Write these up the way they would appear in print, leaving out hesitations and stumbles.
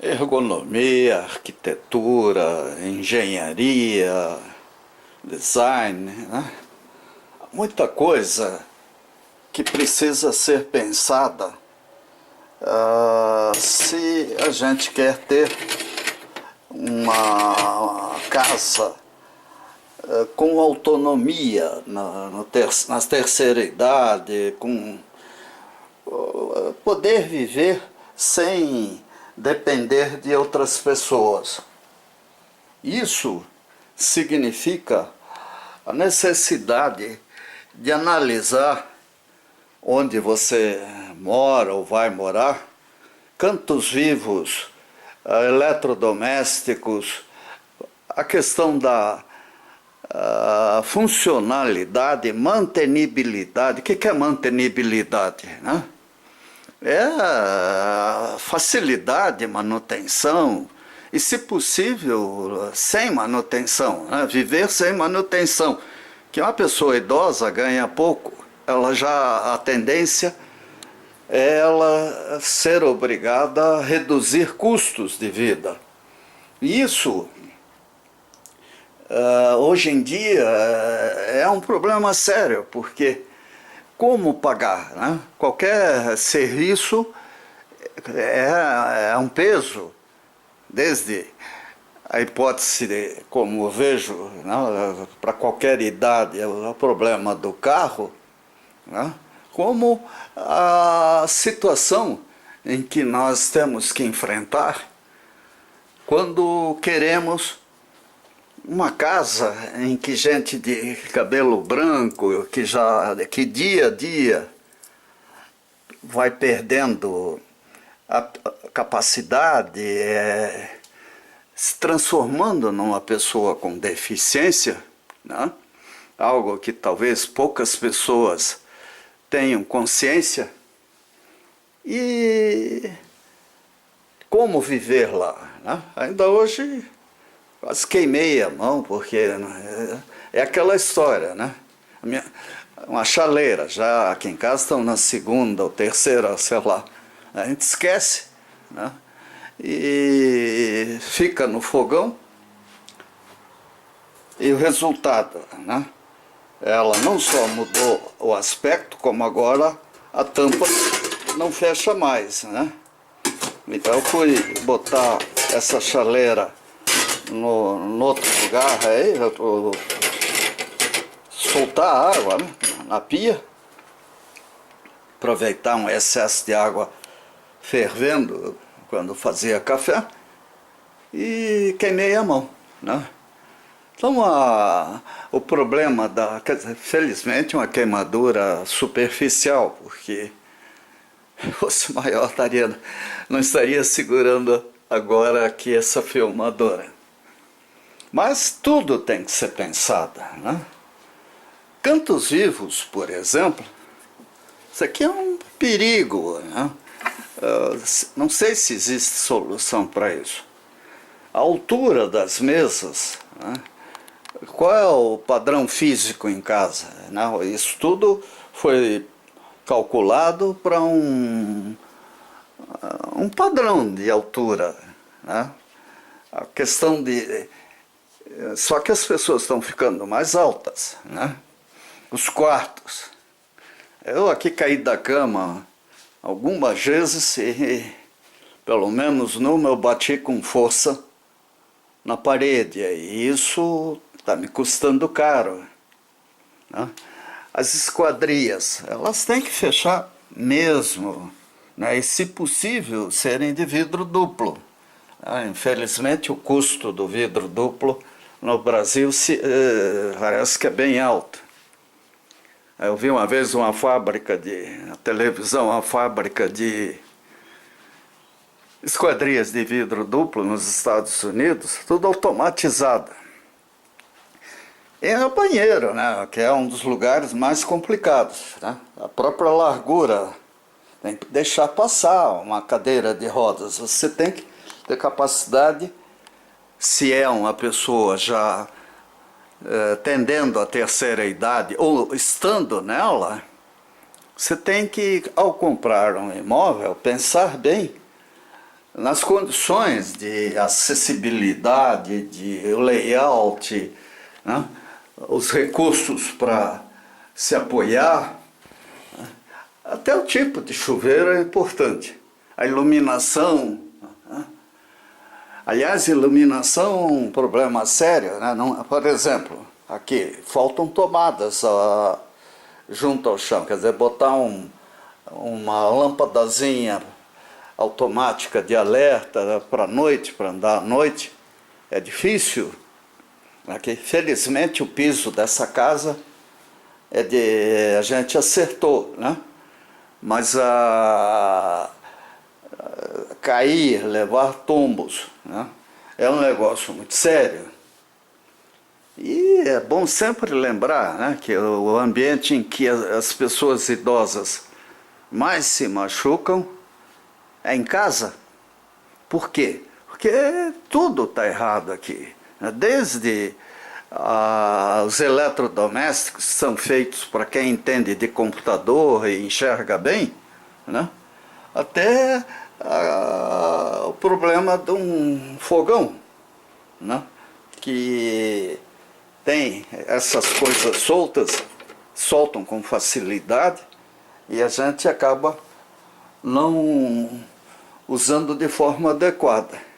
Ergonomia, arquitetura, engenharia, design, né? Muita coisa que precisa ser pensada se a gente quer ter uma casa com autonomia na terceira idade, com poder viver sem depender de outras pessoas. Isso significa a necessidade de analisar onde você mora ou vai morar, cantos vivos, eletrodomésticos, a questão da funcionalidade, mantenibilidade. O que é mantenibilidade, né? É a facilidade de manutenção e, se possível, sem manutenção, né? Viver sem manutenção. Que uma pessoa idosa ganha pouco, ela já, a tendência é ela ser obrigada a reduzir custos de vida. E isso, hoje em dia, é um problema sério, porque como pagar, né? Qualquer serviço é um peso, desde a hipótese, como eu vejo, né, para qualquer idade, é o problema do carro, né, como a situação em que nós temos que enfrentar quando queremos uma casa em que gente de cabelo branco, que dia a dia vai perdendo a capacidade, se transformando numa pessoa com deficiência, né? Algo que talvez poucas pessoas tenham consciência, e como viver lá, né? Ainda hoje quase queimei a mão, porque é aquela história, né? Uma chaleira, já aqui em casa estão na segunda ou terceira, sei lá. A gente esquece, né? E fica no fogão, e o resultado, né? Ela não só mudou o aspecto, como agora a tampa não fecha mais, né? Então eu fui botar essa chaleira no outro lugar aí, soltar a água, né, na pia, aproveitar um excesso de água fervendo quando fazia café, e queimei a mão, né? Então o problema quer dizer, felizmente uma queimadura superficial, porque se fosse maior não estaria segurando agora aqui essa filmadora. Mas tudo tem que ser pensado, né? Cantos vivos, por exemplo, isso aqui é um perigo, né? Não sei se existe solução para isso. A altura das mesas, né? Qual é o padrão físico em casa, né? Isso tudo foi calculado para um padrão de altura, né? A questão só que as pessoas estão ficando mais altas, né? Os quartos. Eu aqui caí da cama algumas vezes e, pelo menos numa, eu bati com força na parede. E isso está me custando caro, né? As esquadrias, elas têm que fechar mesmo, né? E, se possível, serem de vidro duplo. Infelizmente, o custo do vidro duplo no Brasil parece que é bem alto. Eu vi uma vez uma fábrica de esquadrias de vidro duplo nos Estados Unidos, tudo automatizado. E no banheiro, né, que é um dos lugares mais complicados, né? A própria largura, tem que deixar passar uma cadeira de rodas. Você tem que ter capacidade, se é uma pessoa já tendendo à terceira idade ou estando nela, você tem que, ao comprar um imóvel, pensar bem nas condições de acessibilidade, de layout, né? Os recursos para se apoiar, né? Até o tipo de chuveiro é importante. A iluminação, né? Aliás, iluminação é um problema sério, né? Não, por exemplo, aqui faltam tomadas junto ao chão, quer dizer, botar uma lâmpadazinha automática de alerta para a noite, para andar à noite, é difícil. Aqui, felizmente o piso dessa casa a gente acertou, né? Mas cair, levar tombos, né? É um negócio muito sério. E é bom sempre lembrar, né, que o ambiente em que as pessoas idosas mais se machucam é em casa. Por quê? Porque tudo está errado aqui. Desde os eletrodomésticos que são feitos para quem entende de computador e enxerga bem, né? Até o problema de um fogão, né? Que tem essas coisas soltam com facilidade e a gente acaba não usando de forma adequada.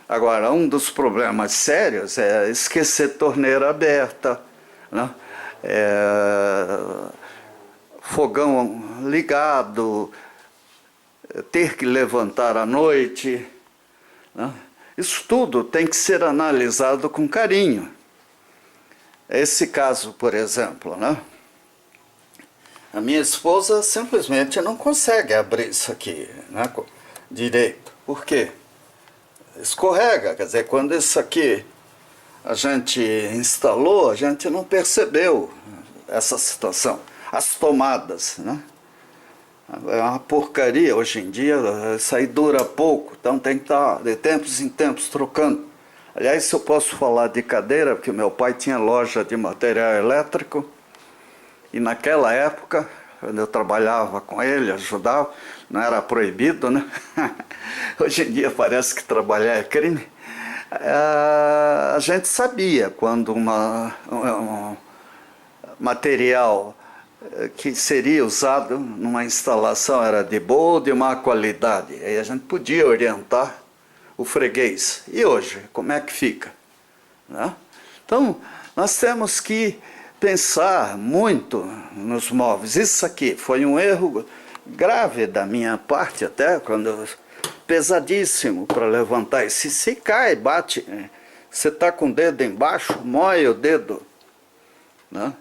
Agora, um dos problemas sérios é esquecer torneira aberta, né? Fogão ligado, ter que levantar à noite, né? Isso tudo tem que ser analisado com carinho. Esse caso, por exemplo, né? A minha esposa simplesmente não consegue abrir isso aqui, né, direito. Por quê? Escorrega, quer dizer, quando isso aqui a gente instalou, a gente não percebeu essa situação. As tomadas, né? É uma porcaria hoje em dia, isso aí dura pouco, então tem que estar de tempos em tempos trocando. Aliás, se eu posso falar de cadeira, porque meu pai tinha loja de material elétrico, e naquela época, quando eu trabalhava com ele, ajudava, não era proibido, né? Hoje em dia parece que trabalhar é crime. A gente sabia quando um material que seria usado numa instalação era de boa ou de má qualidade. Aí a gente podia orientar o freguês. E hoje, como é que fica? Né? Então, nós temos que pensar muito nos móveis. Isso aqui foi um erro grave da minha parte, até quando pesadíssimo para levantar. E se cai, bate, você está com o dedo embaixo, mói o dedo, né?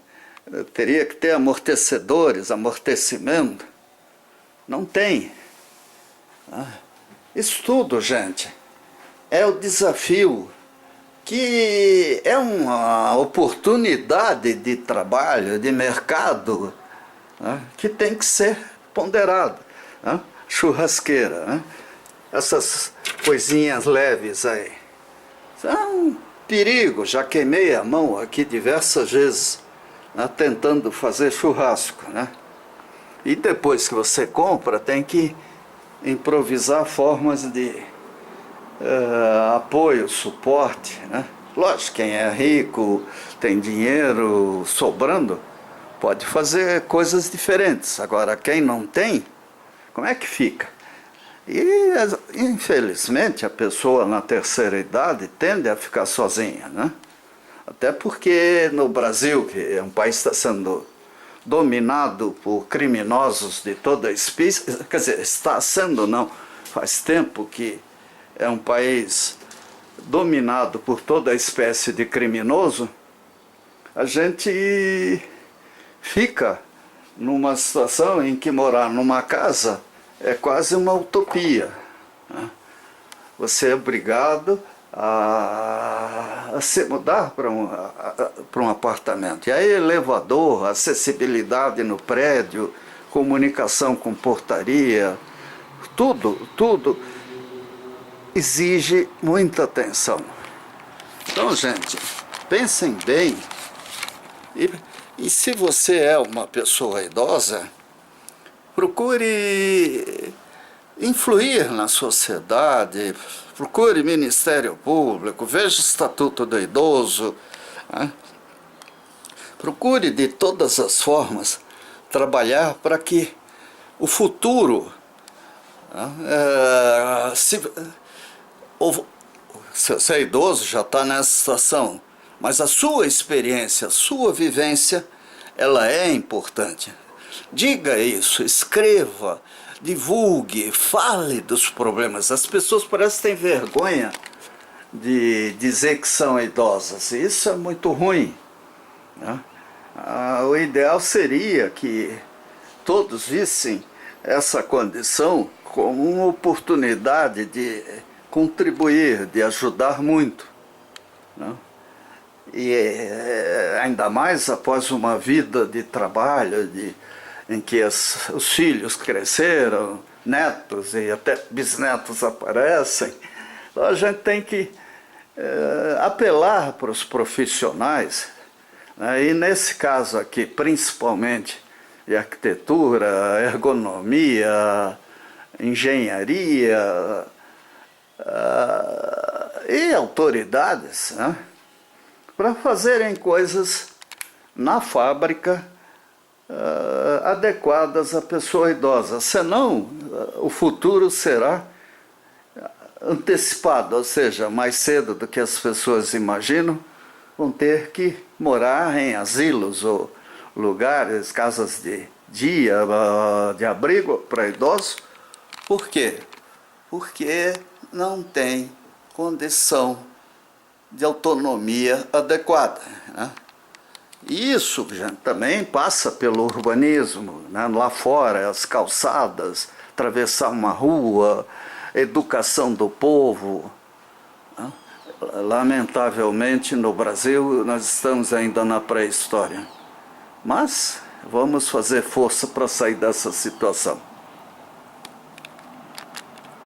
Eu teria que ter amortecedores, amortecimento. Não tem. Isso tudo, gente, é o desafio, que é uma oportunidade de trabalho, de mercado, né, que tem que ser ponderado. Né? Churrasqueira, né? Essas coisinhas leves aí. São um perigo, já queimei a mão aqui diversas vezes, né, tentando fazer churrasco, né? E depois que você compra, tem que improvisar formas de apoio, suporte, né? Lógico, quem é rico, tem dinheiro sobrando, pode fazer coisas diferentes. Agora, quem não tem, como é que fica? E, infelizmente, a pessoa na terceira idade tende a ficar sozinha, né? Até porque no Brasil, que é um país que está sendo dominado por criminosos de toda espécie, quer dizer, está sendo não, faz tempo que é um país dominado por toda espécie de criminoso, a gente fica numa situação em que morar numa casa é quase uma utopia, né? Você é obrigado a se mudar para um apartamento. E aí elevador, acessibilidade no prédio, comunicação com portaria, tudo exige muita atenção. Então, gente, pensem bem. E se você é uma pessoa idosa, procure influir na sociedade, procure Ministério Público, veja o Estatuto do Idoso, né? Procure de todas as formas trabalhar para que o futuro, né, se você é idoso, já está nessa situação, mas a sua experiência, a sua vivência, ela é importante. Diga isso, escreva, divulgue, fale dos problemas. As pessoas parecem que têm vergonha de dizer que são idosas, e isso é muito ruim, né? O ideal seria que todos vissem essa condição como uma oportunidade de contribuir, de ajudar muito, né? E ainda mais após uma vida de trabalho, em que os filhos cresceram, netos e até bisnetos aparecem. Então a gente tem que apelar para os profissionais, né? E nesse caso aqui, principalmente de arquitetura, ergonomia, engenharia e autoridades, né? Para fazerem coisas na fábrica adequadas à pessoa idosa. Senão, o futuro será antecipado, ou seja, mais cedo do que as pessoas imaginam, vão ter que morar em asilos ou lugares, casas de dia, de abrigo para idosos. Por quê? Porque não tem condição de autonomia adequada, né? E isso, gente, também passa pelo urbanismo, né? Lá fora, as calçadas, atravessar uma rua, educação do povo, né? Lamentavelmente, no Brasil, nós estamos ainda na pré-história. Mas vamos fazer força para sair dessa situação.